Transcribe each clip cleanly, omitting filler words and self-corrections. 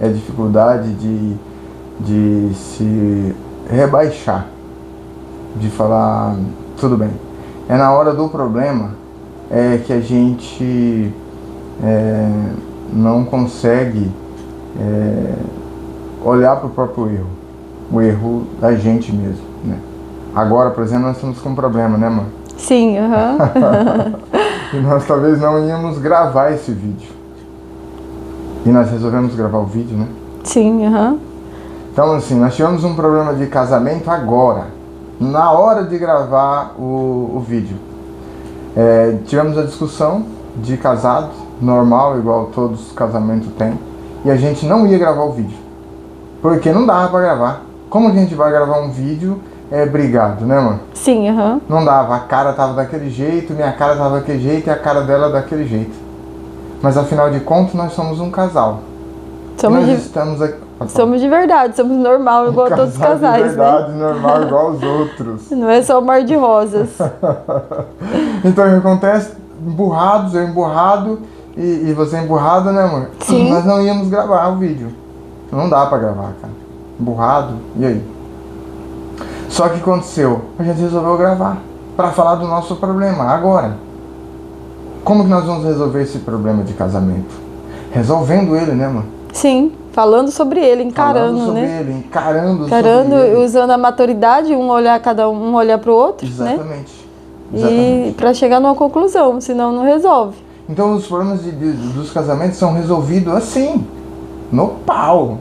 é dificuldade de se rebaixar, de falar, tudo bem. É na hora do problema que a gente não consegue olhar para o próprio erro, o erro da gente mesmo, né? Agora, por exemplo, nós estamos com um problema, né, mãe? Sim, E nós talvez não íamos gravar esse vídeo. E nós resolvemos gravar o vídeo, né? Sim, Então, assim, nós tivemos um problema de casamento agora, na hora de gravar o vídeo. Tivemos a discussão de casados, normal, igual todos os casamentos têm, e a gente não ia gravar o vídeo, porque não dava pra gravar. Como que a gente vai gravar um vídeo brigado, né, mano? Sim, Não dava, a cara tava daquele jeito, minha cara tava daquele jeito e a cara dela daquele jeito. Mas afinal de contas, nós somos um casal. Somos de verdade, somos normal, igual a todos os casais, de verdade, né? Normal, igual aos outros. Não é só o mar de rosas. Então, o que acontece? Emburrados, eu emburrado e você emburrada, né, amor? Sim. Nós não íamos gravar o vídeo. Não dá pra gravar, cara. Emburrado, e aí? Só que aconteceu? A gente resolveu gravar pra falar do nosso problema, agora. Como que nós vamos resolver esse problema de casamento? Resolvendo ele, né, mano? Sim, falando sobre ele, encarando, encarando sobre ele. Usando a maturidade, um olhar pro outro, Exatamente. né? Exatamente. E pra chegar numa conclusão, senão não resolve. Então os problemas dos casamentos são resolvidos assim, no pau.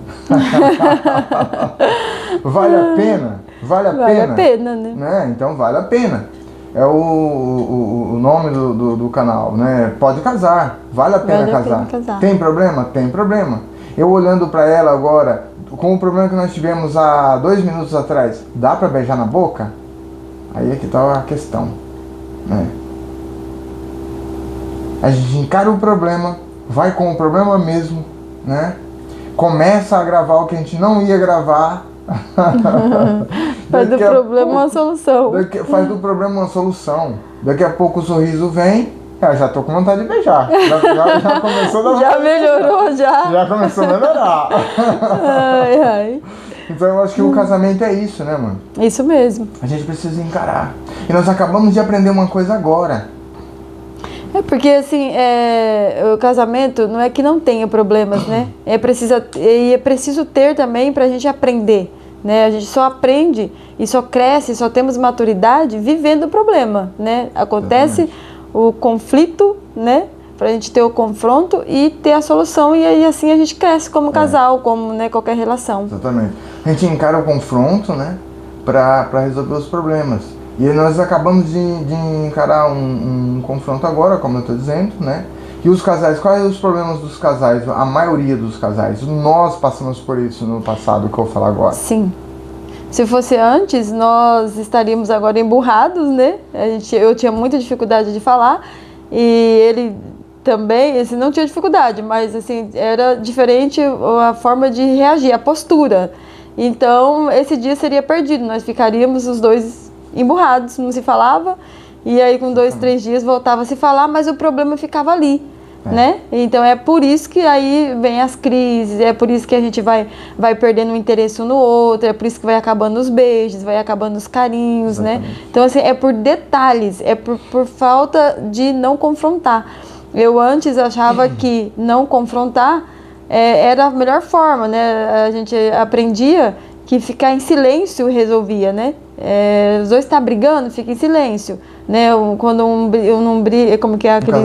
Vale a pena? Vale a pena, né? Então vale a pena. É o nome do canal, né? Pode casar, vale a pena casar. Tem problema? Tem problema. Eu olhando pra ela agora, com o problema que nós tivemos há 2 minutos atrás, dá pra beijar na boca? Aí é que tá a questão, né? A gente encara o problema, vai com o problema mesmo, né? Começa a gravar o que a gente não ia gravar. Faz do problema uma solução. Faz do problema uma solução. Daqui a pouco o sorriso vem. Já tô com vontade de beijar. Já começou a dar. Já melhorou, já. Já começou a melhorar. Ai. Então eu acho que o casamento é isso, né, mano? Isso mesmo. A gente precisa encarar. E nós acabamos de aprender uma coisa agora. Porque assim, o casamento não é que não tenha problemas, né? É preciso ter também pra gente aprender, né? A gente só aprende e só cresce, só temos maturidade vivendo o problema, né? Acontece o conflito, né? Pra gente ter o confronto e ter a solução, e aí assim a gente cresce como casal, como, né, qualquer relação. Exatamente. A gente encara o confronto, né? Pra resolver os problemas. E nós acabamos de encarar um confronto agora, como eu estou dizendo, né? E os casais, quais os problemas dos casais? A maioria dos casais. Nós passamos por isso no passado, que eu vou falar agora. Sim. Se fosse antes, nós estaríamos agora emburrados, né? Eu tinha muita dificuldade de falar e ele também, assim, não tinha dificuldade, mas assim, era diferente a forma de reagir, a postura. Então, esse dia seria perdido, nós ficaríamos os dois emburrados, não se falava, e aí com 2, 3 dias voltava a se falar, mas o problema ficava ali, né? Então é por isso que aí vem as crises, é por isso que a gente vai perdendo o interesse um no outro, é por isso que vai acabando os beijos, vai acabando os carinhos, né? Então assim, é por detalhes, é por falta de não confrontar. Eu antes achava que não confrontar era a melhor forma, né? A gente aprendia que ficar em silêncio resolvia, né? Os dois estão brigando, fica em silêncio, né? Quando um não briga, como que é aquele...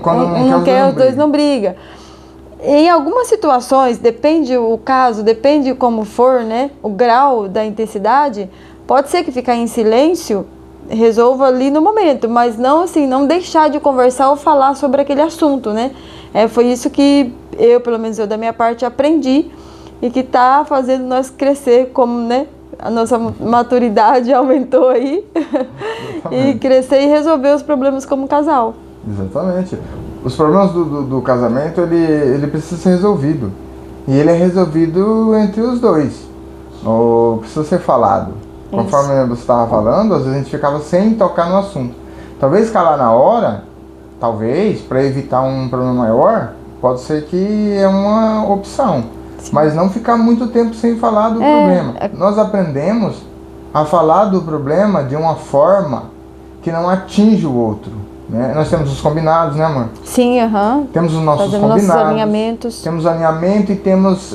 Quando um não quer, os dois não brigam. Em algumas situações, depende o caso, depende como for, né? O grau da intensidade, pode ser que ficar em silêncio resolva ali no momento, mas não assim, não deixar de conversar ou falar sobre aquele assunto, né? Foi isso que eu, pelo menos eu da minha parte, aprendi e que está fazendo nós crescer como, né? A nossa maturidade aumentou aí e crescer e resolver os problemas como casal. Exatamente. Os problemas do casamento, ele precisa ser resolvido. E ele é resolvido entre os dois. Ou precisa ser falado. Conforme você estava falando, às vezes a gente ficava sem tocar no assunto. Talvez calar na hora, talvez, para evitar um problema maior, pode ser que é uma opção. mas não ficar muito tempo sem falar do problema. Nós aprendemos a falar do problema de uma forma que não atinge o outro, né? Nós temos os combinados, né, amor? Sim, aham. Temos os nossos Fazemos combinados. nossos alinhamentos. Temos alinhamento e temos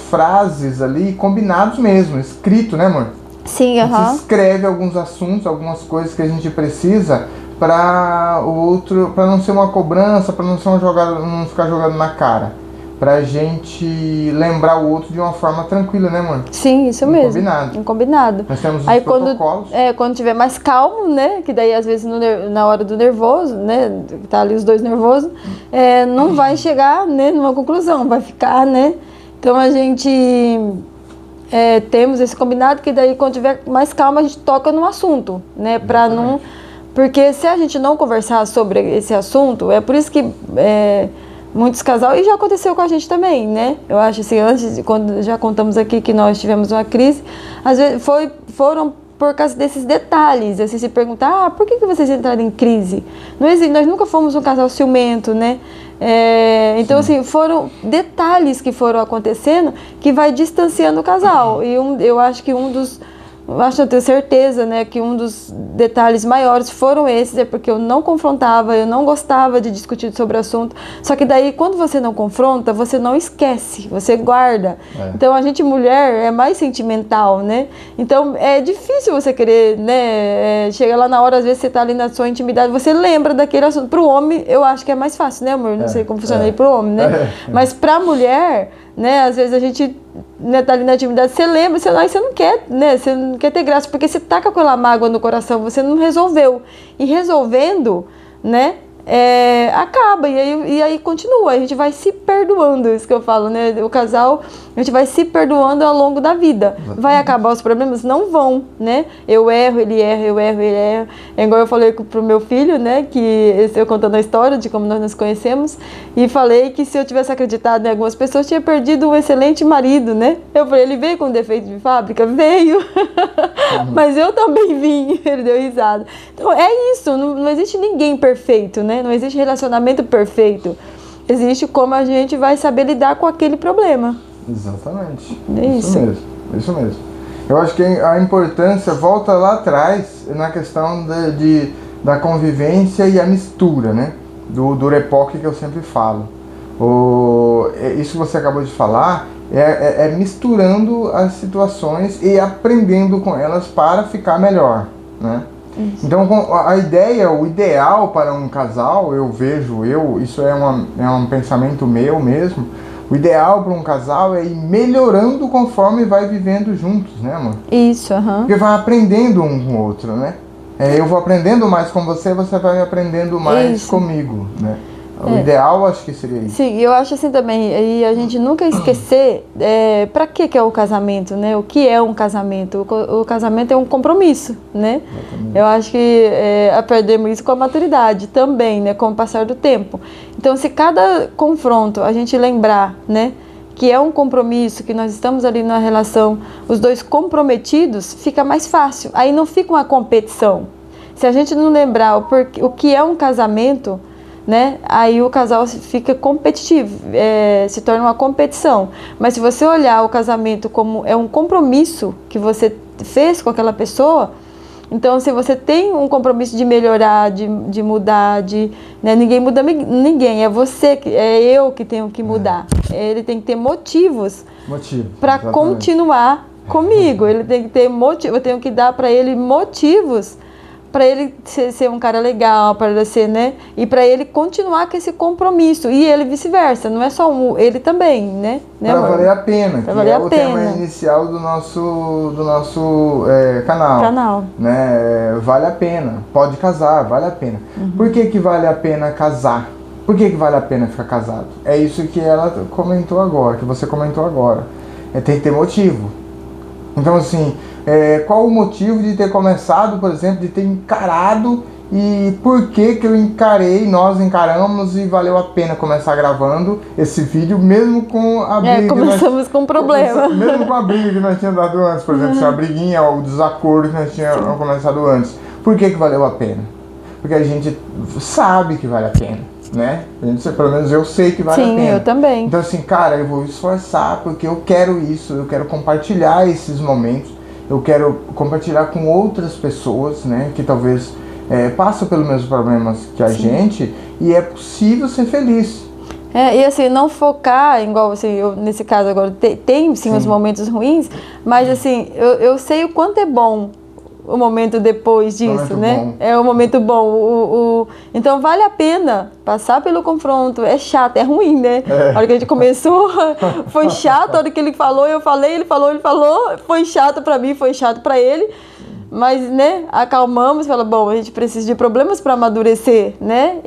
frases ali combinados mesmo, escrito, né, amor? Sim, A gente aham. escreve alguns assuntos, algumas coisas que a gente precisa para o outro, para não ser uma cobrança, para não ser uma jogada, não ficar jogando na cara, pra gente lembrar o outro de uma forma tranquila, né, amor? Sim, isso mesmo. Combinado. Um combinado. Nós temos os Aí protocolos. quando tiver mais calmo, né? Que daí às vezes na hora do nervoso, né? Tá ali os dois nervosos, não vai chegar, né, numa conclusão, vai ficar, né? Então a gente temos esse combinado que daí quando tiver mais calma a gente toca no assunto, né? Pra não. Porque se a gente não conversar sobre esse assunto, é por isso que muitos casais, e já aconteceu com a gente também, né? Eu acho assim, antes, quando já contamos aqui que nós tivemos uma crise, às vezes foram por causa desses detalhes, assim, se perguntar, por que vocês entraram em crise? Não existe, nós nunca fomos um casal ciumento, né? Então, assim, foram detalhes que foram acontecendo que vai distanciando o casal. E eu acho que eu tenho certeza, né, que um dos detalhes maiores foram esses, porque eu não confrontava, eu não gostava de discutir sobre o assunto. Só que daí, quando você não confronta, você não esquece, você guarda. Então, a gente, mulher, é mais sentimental, né? Então, é difícil você querer, né, chega lá na hora, às vezes você tá ali na sua intimidade, você lembra daquele assunto. Pro homem, eu acho que é mais fácil, né, amor? Não sei como funciona aí pro homem, né? Mas pra mulher, né, às vezes a gente, né, tá ali na intimidade, você lembra, você não quer, né, você não quer ter graça, porque você tá com aquela mágoa no coração, você não resolveu. E resolvendo, né, acaba, e aí continua, a gente vai se perdoando, isso que eu falo, né, o casal, a gente vai se perdoando ao longo da vida. Exatamente. Vai acabar os problemas? Não vão, né, eu erro, ele erra, eu erro, ele erra. É igual eu falei pro meu filho, né, que eu contando a história de como nós nos conhecemos, e falei que se eu tivesse acreditado em algumas pessoas, tinha perdido um excelente marido, né. Eu falei, ele veio com defeito de fábrica? Veio, mas eu também vim. Ele deu risada. Então é isso, não existe ninguém perfeito, né, não existe relacionamento perfeito. Existe como a gente vai saber lidar com aquele problema. Exatamente. Isso mesmo. Isso mesmo. Eu acho que a importância volta lá atrás na questão da convivência e a mistura, né? Do repoque que eu sempre falo. Isso que você acabou de falar é misturando as situações e aprendendo com elas para ficar melhor, né? Isso. Então a ideia, o ideal para um casal, isso é um pensamento meu mesmo. O ideal para um casal é ir melhorando conforme vai vivendo juntos, né, amor? Isso, aham. Porque vai aprendendo um com o outro, né? Eu vou aprendendo mais com você, você vai aprendendo mais comigo, né? O ideal, acho que seria isso. Sim, eu acho assim também, e a gente nunca esquecer para que é o casamento, né? O que é um casamento? O casamento é um compromisso, né? Exatamente. Eu acho que aprendemos isso com a maturidade também, né? Com o passar do tempo. Então, se cada confronto a gente lembrar, né? Que é um compromisso, que nós estamos ali na relação, os dois comprometidos, fica mais fácil. Aí não fica uma competição. Se a gente não lembrar o que é um casamento, né? Aí o casal fica competitivo, se torna uma competição. Mas se você olhar o casamento como um compromisso que você fez com aquela pessoa, então se você tem um compromisso de melhorar, de mudar, né? Ninguém muda ninguém, eu que tenho que mudar. Ele tem que ter motivos para continuar comigo. Ele tem que ter motivo, eu tenho que dar para ele motivos para ele ser um cara legal, para ele ser, né? E para ele continuar com esse compromisso. E ele vice-versa, não é só ele também, né? Para valer a pena, que é o tema inicial do nosso canal. Né? Vale a pena, pode casar, vale a pena. Por que vale a pena casar? Por que vale a pena ficar casado? É isso que ela comentou agora, que você comentou agora. Tem que ter motivo. Então, assim, qual o motivo de ter começado, por exemplo, de ter encarado, e por que nós encaramos e valeu a pena começar gravando esse vídeo, mesmo com a briga. Começamos com um problema. Mesmo com a briga que nós tínhamos dado antes, por exemplo, a briguinha, o desacordo que nós tínhamos começado antes. Por que valeu a pena? Porque a gente sabe que vale a pena. né? Pelo menos eu sei que vale a Sim, pena. eu também. Então assim, cara, eu vou esforçar porque eu quero isso, eu quero compartilhar esses momentos, eu quero compartilhar com outras pessoas, né? Que talvez passam pelos mesmos problemas que a gente, e é possível ser feliz. E assim, não focar, igual assim, eu, nesse caso agora, tem sim os momentos ruins, mas assim, eu sei o quanto é bom o momento depois disso, Momento né? bom. É um momento bom. Então vale a pena passar pelo confronto. É chato, é ruim, né? A hora que a gente começou, foi chato. A hora que ele falou, eu falei, ele falou. Foi chato pra mim, foi chato pra ele. Mas, né, acalmamos, fala, bom, a gente precisa de problemas para amadurecer, né?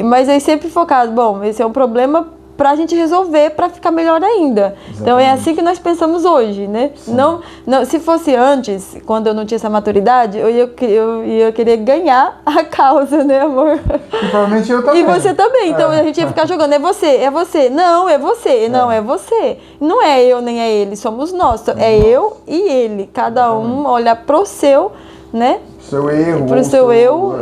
Mas aí sempre focado, bom, esse é um problema para a gente resolver, para ficar melhor ainda. Exatamente. Então é assim que nós pensamos hoje, né? Não, se fosse antes, quando eu não tinha essa maturidade, eu ia querer ganhar a causa, né, amor? E provavelmente eu também. E você também. Então a gente ia ficar jogando, é você. Não, é você. Não, é você. Não é eu nem é ele, somos nós. É eu e ele. Cada um olhar pro seu, né? Seu erro, pro seu eu.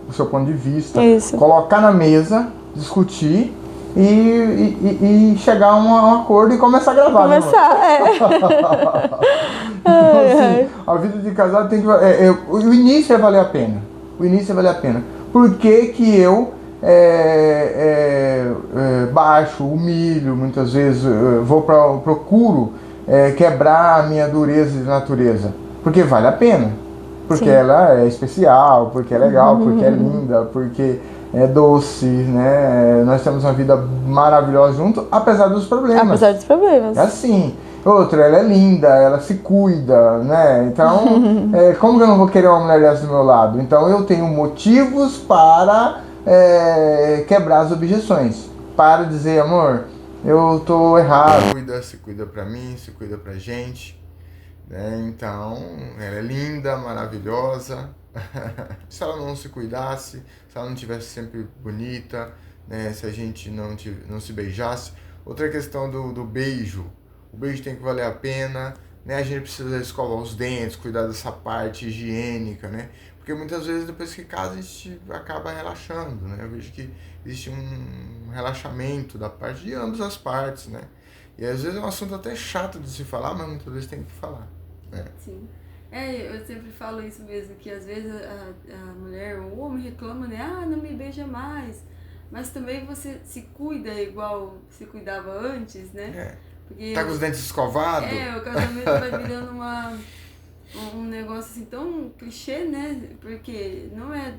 o seu ponto de vista. Isso. Colocar na mesa, discutir e chegar a um acordo e começar a gravar. Começar, Então, assim, a vida de casado tem que... o início é valer a pena. O início é valer a pena. Por que que eu baixo, humilho, muitas vezes procuro quebrar a minha dureza de natureza? Porque vale a pena. Porque ela é especial, porque é legal, porque é linda, porque é doce, né? Nós temos uma vida maravilhosa junto, apesar dos problemas. Apesar dos problemas. É assim. Outra, ela é linda, ela se cuida, né? Então, como que eu não vou querer uma mulher dessa do meu lado? Então, eu tenho motivos para quebrar as objeções. Para dizer, amor, eu tô errado. Se cuida pra mim, se cuida pra gente. Então, ela é linda, maravilhosa. Se ela não se cuidasse, se ela não tivesse sempre bonita, né? Se a gente não se beijasse. Outra questão do beijo. O beijo tem que valer a pena, né? A gente precisa escovar os dentes, cuidar dessa parte higiênica, né? Porque muitas vezes depois que casa a gente acaba relaxando, né? Eu vejo que existe um relaxamento da parte de ambas as partes, né? E às vezes é um assunto até chato de se falar, mas muitas vezes tem que falar. Sim. Eu sempre falo isso mesmo, que às vezes a mulher ou o homem reclama, né? Ah, não me beija mais. Mas também você se cuida igual se cuidava antes, né? Porque tá com os dentes escovados? O casamento vai virando um negócio assim tão clichê, né? Porque não é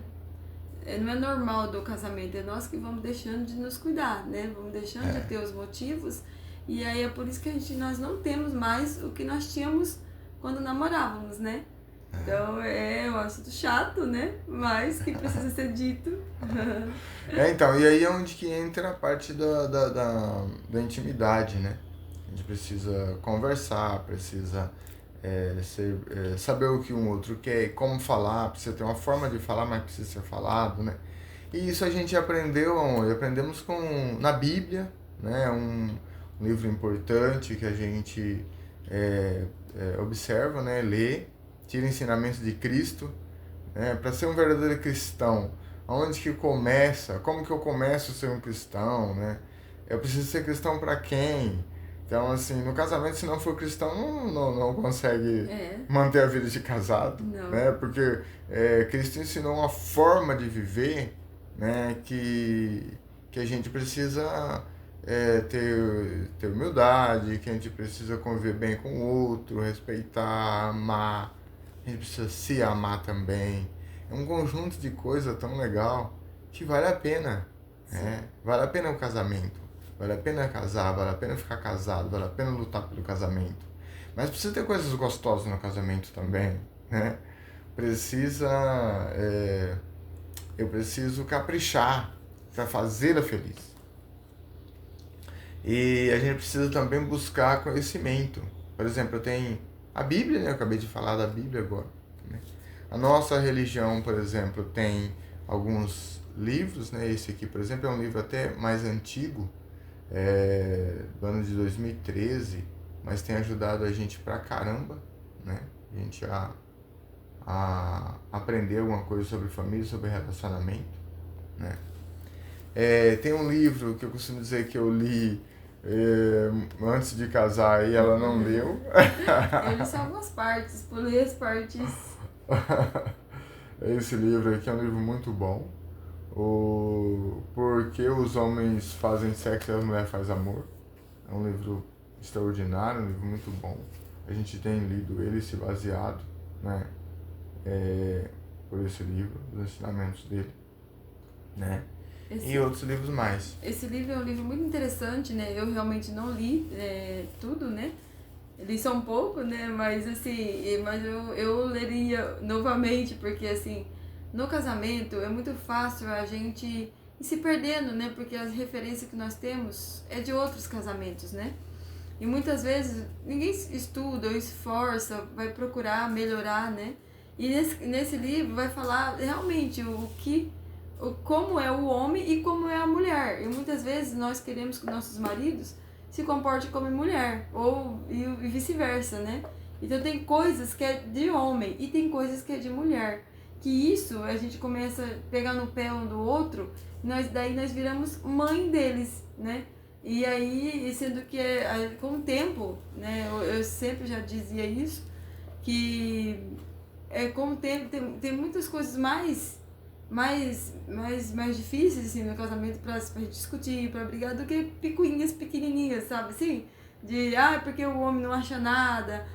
normal do casamento, é nós que vamos deixando de nos cuidar, né? Vamos deixando de ter os motivos. E aí é por isso que nós não temos mais o que nós tínhamos quando namorávamos, né? Então é um assunto chato, né? Mas que precisa ser dito. Então, e aí é onde que entra a parte da intimidade, né? A gente precisa conversar, precisa saber o que um outro quer, como falar, precisa ter uma forma de falar, mas precisa ser falado, né? E isso a gente aprendeu onde? Aprendemos na Bíblia, né? Um livro importante que a gente observa, né? Lê, tira ensinamentos de Cristo, né? Para ser um verdadeiro cristão, aonde que começa? Como que eu começo a ser um cristão, né? Eu preciso ser cristão para quem? Então, assim, no casamento, se não for cristão, não consegue manter a vida de casado, né? Porque Cristo ensinou uma forma de viver, né? Que a gente precisa ter humildade, que a gente precisa conviver bem com o outro, respeitar, amar. A gente precisa se amar também. É um conjunto de coisas tão legal que vale a pena. Vale a pena o casamento. Vale a pena casar, vale a pena ficar casado, vale a pena lutar pelo casamento. Mas precisa ter coisas gostosas no casamento também, né? Eu preciso caprichar para fazê-la feliz. E a gente precisa também buscar conhecimento. Por exemplo, eu tenho a Bíblia, né? Eu acabei de falar da Bíblia agora. Né? A nossa religião, por exemplo, tem alguns livros, né? Esse aqui, por exemplo, é um livro até mais antigo, do ano de 2013, mas tem ajudado a gente pra caramba, né? A gente a aprender alguma coisa sobre família, sobre relacionamento. né? Tem um livro que eu costumo dizer que eu li antes de casar e ela não leu. Eu li só algumas partes, pulei as partes. Esse livro aqui é um livro muito bom. O Por que os homens fazem sexo e as mulheres fazem amor. É um livro extraordinário, um livro muito bom. A gente tem lido ele, se baseado, né, por esse livro, os ensinamentos dele, né? E outros livros mais. Esse livro é um livro muito interessante, né? Eu realmente não li tudo, né? Li só um pouco, né? Mas assim, eu leria novamente, porque assim, no casamento é muito fácil a gente ir se perdendo, né? Porque as referências que nós temos é de outros casamentos, né? E muitas vezes ninguém estuda ou esforça, vai procurar melhorar, né? E nesse livro vai falar realmente como é o homem e como é a mulher. E muitas vezes nós queremos que nossos maridos se comportem como mulher, e vice-versa, né? Então tem coisas que é de homem e tem coisas que é de mulher. Que isso a gente começa a pegar no pé um do outro, daí nós viramos mãe deles, né? E aí, sendo que com o tempo, né? Eu sempre já dizia isso, que com o tempo tem muitas coisas mais difíceis assim, no casamento pra gente discutir, pra brigar, do que picuinhas pequenininhas, sabe assim? Porque o homem não acha nada,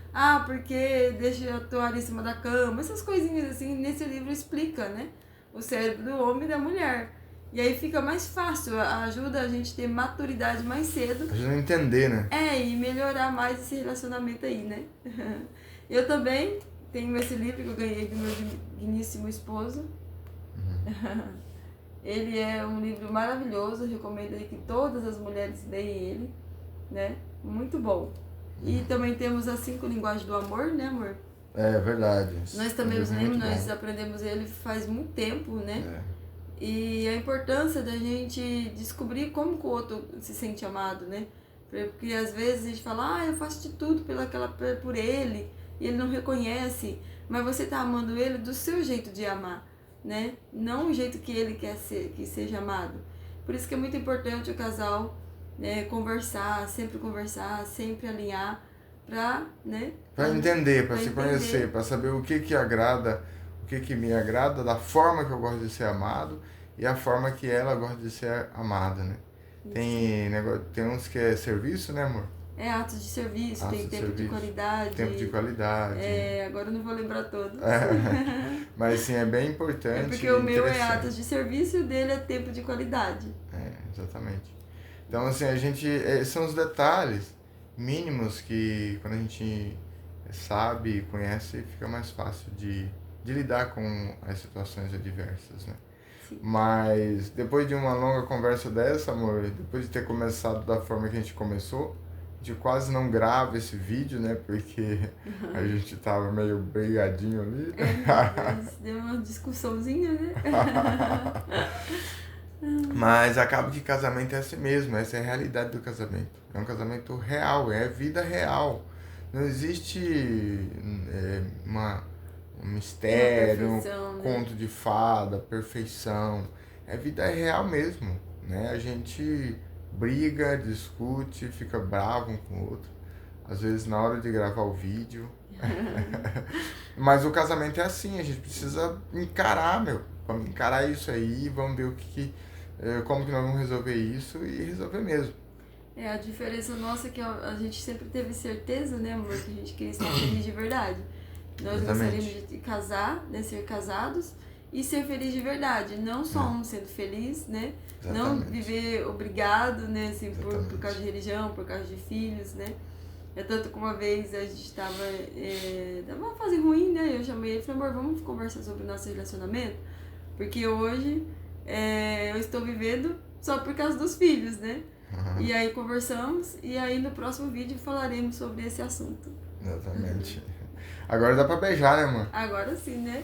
porque deixa a toalha em cima da cama, essas coisinhas assim, nesse livro explica, né? O cérebro do homem e da mulher. E aí fica mais fácil, ajuda a gente a ter maturidade mais cedo. Ajuda a entender, né? E melhorar mais esse relacionamento aí, né? Eu também tenho esse livro que eu ganhei do meu digníssimo esposo. Ele é um livro maravilhoso, recomendo aí que todas as mulheres leiam ele, né? Muito bom. E também temos as 5 linguagens do amor, né, amor? É verdade. Nós também nós aprendemos ele faz muito tempo, né? E a importância da gente descobrir como que o outro se sente amado, né? Porque às vezes a gente fala, eu faço de tudo por ele, e ele não reconhece, mas você tá amando ele do seu jeito de amar, né? Não o jeito que ele quer que seja amado. Por isso que é muito importante o casal, né, conversar, sempre alinhar para, né? Para entender, para se conhecer, para saber o que agrada, o que me agrada, da forma que eu gosto de ser amado e a forma que ela gosta de ser amada, né? Tem uns que é serviço, né, amor? Atos de serviço, tem tempo de qualidade. Tempo de qualidade. Agora eu não vou lembrar todos. Mas sim, é bem importante. Porque o meu é atos de serviço e o dele é tempo de qualidade. Exatamente. Então, assim, são os detalhes mínimos que quando a gente sabe e conhece, fica mais fácil de lidar com as situações adversas, né? Sim. Mas depois de uma longa conversa dessa, amor, depois de ter começado da forma que a gente começou, a gente quase não grava esse vídeo, né? Porque a gente tava meio brigadinho ali. Deu uma discussãozinha, né? Mas acaba que casamento é assim mesmo, essa é a realidade do casamento. É um casamento real, é vida real. Não existe um mistério, conto de fada, perfeição. É vida real mesmo, né? A gente briga, discute, fica bravo um com o outro. Às vezes na hora de gravar o vídeo. Mas o casamento é assim, a gente precisa encarar, vamos encarar isso aí, vamos ver como que nós vamos resolver isso e resolver mesmo. A diferença nossa é que a gente sempre teve certeza, né, amor, que a gente queria estar feliz de verdade. Nós gostaríamos de casar, né, ser casados e ser feliz de verdade. Não só um sendo feliz, né? Exatamente. Não viver obrigado, né, assim, por causa de religião, por causa de filhos, né? Tanto que uma vez a gente estava numa fase ruim, né? Eu chamei ele e falei, amor, vamos conversar sobre o nosso relacionamento? Porque hoje eu estou vivendo só por causa dos filhos, né? E aí conversamos, e aí no próximo vídeo falaremos sobre esse assunto. Exatamente. Agora dá pra beijar, né, amor? Agora sim, né?